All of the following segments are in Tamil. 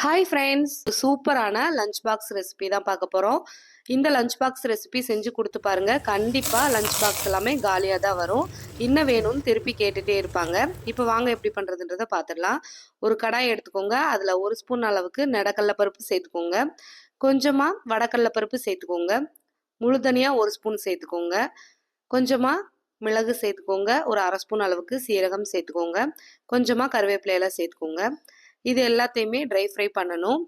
ஹாய் ஃப்ரெண்ட்ஸ், சூப்பரான லஞ்ச் பாக்ஸ் ரெசிபி தான் பார்க்க போகிறோம். இந்த லஞ்ச் பாக்ஸ் ரெசிபி செஞ்சு கொடுத்து பாருங்க. கண்டிப்பாக லஞ்ச் பாக்ஸ் எல்லாமே காலியாக தான் வரும். இன்னும் வேணும்னு திருப்பி கேட்டுகிட்டே இருப்பாங்க. இப்போ வாங்க எப்படி பண்ணுறதுன்றதை பார்த்துடலாம். ஒரு கடாய் எடுத்துக்கோங்க. அதில் 1 ஸ்பூன் அளவுக்கு நெடக்கடலை பருப்பு சேர்த்துக்கோங்க. கொஞ்சமாக வடக்கடலை பருப்பு சேர்த்துக்கோங்க. முழு தனியாக 1 ஸ்பூன் சேர்த்துக்கோங்க. கொஞ்சமாக மிளகு சேர்த்துக்கோங்க. ஒரு 1/2 ஸ்பூன் அளவுக்கு சீரகம் சேர்த்துக்கோங்க. கொஞ்சமாக கருவேப்பிலையெல்லாம் சேர்த்துக்கோங்க. இது எல்லாத்தையுமே ட்ரை ஃப்ரை பண்ணணும்.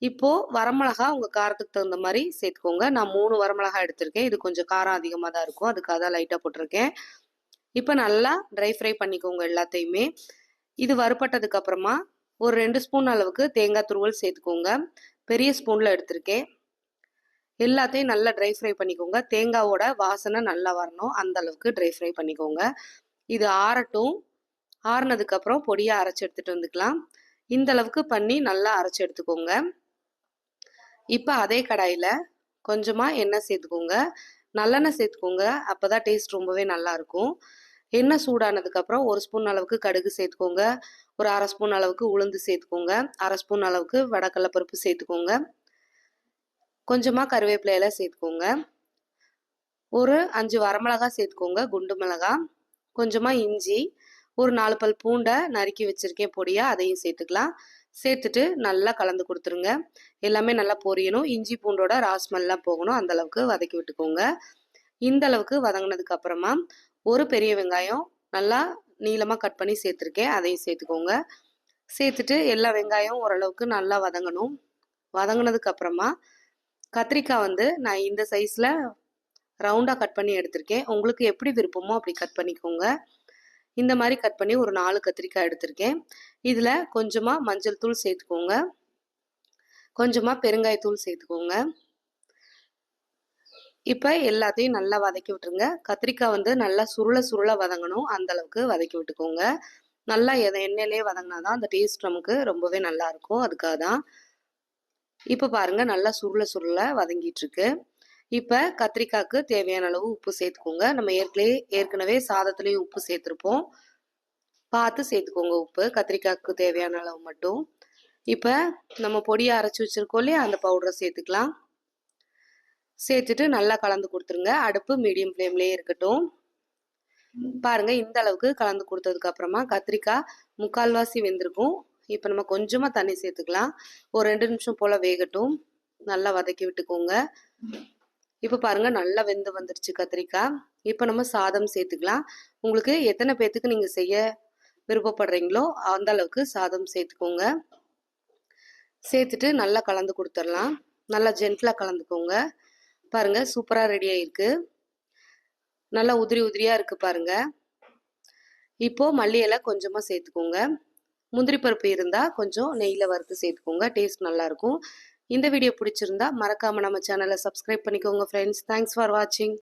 இப்போது வரமிளகா உங்கள் காரத்துக்கு தகுந்த மாதிரி சேர்த்துக்கோங்க. நான் 3 வரமிளகா எடுத்திருக்கேன். இது கொஞ்சம் காரம் அதிகமாக தான் இருக்கும், அதுக்காக தான் லைட்டாக போட்டிருக்கேன். இப்போ நல்லா ட்ரை ஃப்ரை பண்ணிக்கோங்க எல்லாத்தையுமே. இது வறுபட்டதுக்கு அப்புறமா ஒரு 2 ஸ்பூன் அளவுக்கு தேங்காய் துருவல் சேர்த்துக்கோங்க. பெரிய ஸ்பூனில் எடுத்திருக்கேன். எல்லாத்தையும் நல்லா ட்ரை ஃப்ரை பண்ணிக்கோங்க. தேங்காவோட வாசனை நல்லா வரணும், அந்த அளவுக்கு ட்ரை ஃப்ரை பண்ணிக்கோங்க. இது ஆறட்டும். ஆறுனதுக்கப்புறம் பொடியாக அரைச்சி எடுத்துகிட்டு வந்துக்கலாம். இந்த அளவுக்கு பண்ணி நல்லா அரைச்சி எடுத்துக்கோங்க. இப்போ அதே கடாயில் கொஞ்சமாக எண்ணெய் சேர்த்துக்கோங்க. நல்லெண்ணெய் சேர்த்துக்கோங்க, அப்போ தான் டேஸ்ட் ரொம்பவே நல்லாயிருக்கும். எண்ணெய் சூடானதுக்கப்புறம் 1 ஸ்பூன் அளவுக்கு கடுகு சேர்த்துக்கோங்க. ஒரு 1/2 ஸ்பூன் அளவுக்கு உளுந்து சேர்த்துக்கோங்க. 1/2 ஸ்பூன் அளவுக்கு வடக்கடலை பருப்பு சேர்த்துக்கோங்க. கொஞ்சமாக கருவேப்பிலையெல்லாம் சேர்த்துக்கோங்க. ஒரு 5 வரமிளகா சேர்த்துக்கோங்க, குண்டு மிளகா. கொஞ்சமாக இஞ்சி, ஒரு 4 பல் பூண்டை நறுக்கி வச்சுருக்கேன் பொடியாக, அதையும் சேர்த்துக்கலாம். சேர்த்துட்டு நல்லா கலந்து கொடுத்துருங்க. எல்லாமே நல்லா பொரியணும். இஞ்சி பூண்டோட ராஸ்மெல்லாம் போகணும், அந்தளவுக்கு வதக்கி விட்டுக்கோங்க. இந்த அளவுக்கு வதங்கினதுக்கு அப்புறமா ஒரு பெரிய வெங்காயம் நல்லா நீளமாக கட் பண்ணி சேர்த்துருக்கேன், அதையும் சேர்த்துக்கோங்க. சேர்த்துட்டு எல்லா வெங்காயம் ஓரளவுக்கு நல்லா வதங்கணும். வதங்கினதுக்கு அப்புறமா கத்திரிக்காய் நான் இந்த சைஸில் ரவுண்டாக கட் பண்ணி எடுத்திருக்கேன். உங்களுக்கு எப்படி விருப்பமோ அப்படி கட் பண்ணிக்கோங்க. இந்த மாதிரி கட் பண்ணி ஒரு 4 கத்திரிக்காய் எடுத்திருக்கேன். இதில் கொஞ்சமாக மஞ்சள் தூள் சேர்த்துக்கோங்க. கொஞ்சமாக பெருங்காயத்தூள் சேர்த்துக்கோங்க. இப்போ எல்லாத்தையும் நல்லா வதக்கி விட்டுருங்க. கத்திரிக்காய் நல்லா சுருள வதங்கணும், அந்தளவுக்கு வதக்கி விட்டுக்கோங்க. நல்லா எண்ணெயிலே வதங்கினா தான் அந்த டேஸ்ட் நமக்கு ரொம்பவே நல்லாயிருக்கும், அதுக்காக தான். இப்போ பாருங்கள், நல்லா சுருள வதங்கிட்டுருக்கு. இப்போ கத்திரிக்காய்க்கு தேவையான அளவு உப்பு சேர்த்துக்கோங்க. நம்ம ஏற்கனவே சாதத்துலேயும் உப்பு சேர்த்துருப்போம், பார்த்து சேர்த்துக்கோங்க உப்பு. கத்திரிக்காய்க்கு தேவையான அளவு மட்டும். இப்போ நம்ம பொடியை அரைச்சி வச்சுருக்கோம் இல்லையா, அந்த பவுடரை சேர்த்துக்கலாம். சேர்த்துட்டு நல்லா கலந்து கொடுத்துருங்க. அடுப்பு மீடியம் ஃப்ளேம்லேயே இருக்கட்டும். பாருங்கள், இந்த அளவுக்கு கலந்து கொடுத்ததுக்கு அப்புறமா கத்திரிக்காய் முக்கால்வாசி வெந்திருக்கும். இப்போ நம்ம கொஞ்சமாக தண்ணி சேர்த்துக்கலாம். ஒரு 2 நிமிஷம் போல் வேகட்டும். நல்லா வதக்கி விட்டுக்கோங்க. இப்போ பாருங்கள், நல்லா வெந்து வந்துருச்சு கத்திரிக்காய். இப்போ நம்ம சாதம் சேர்த்துக்கலாம். உங்களுக்கு எத்தனை பேர்த்துக்கு நீங்கள் செய்ய விருப்பப்படுறீங்களோ அந்த அளவுக்கு சாதம் சேர்த்துக்கோங்க. சேர்த்துட்டு நல்லா கலந்து கொடுத்துடலாம். நல்லா ஜென்டிலாக கலந்துக்கோங்க. பாருங்கள், சூப்பராக ரெடி ஆகிருக்கு. நல்லா உதிரியாக இருக்குது பாருங்கள். இப்போது மல்லி இலை கொஞ்சமாக சேர்த்துக்கோங்க. முந்திரி பருப்பு இருந்தால் கொஞ்சம் நெய்யில் வறுத்து சேர்த்துக்கோங்க, டேஸ்ட் நல்லாயிருக்கும். இந்த வீடியோ பிடிச்சிருந்தா மறக்காமல் நம்ம சேனலை சப்ஸ்கிரைப் பண்ணிக்கோங்க ஃப்ரெண்ட்ஸ். தேங்க்ஸ் ஃபார் வாட்சிங்.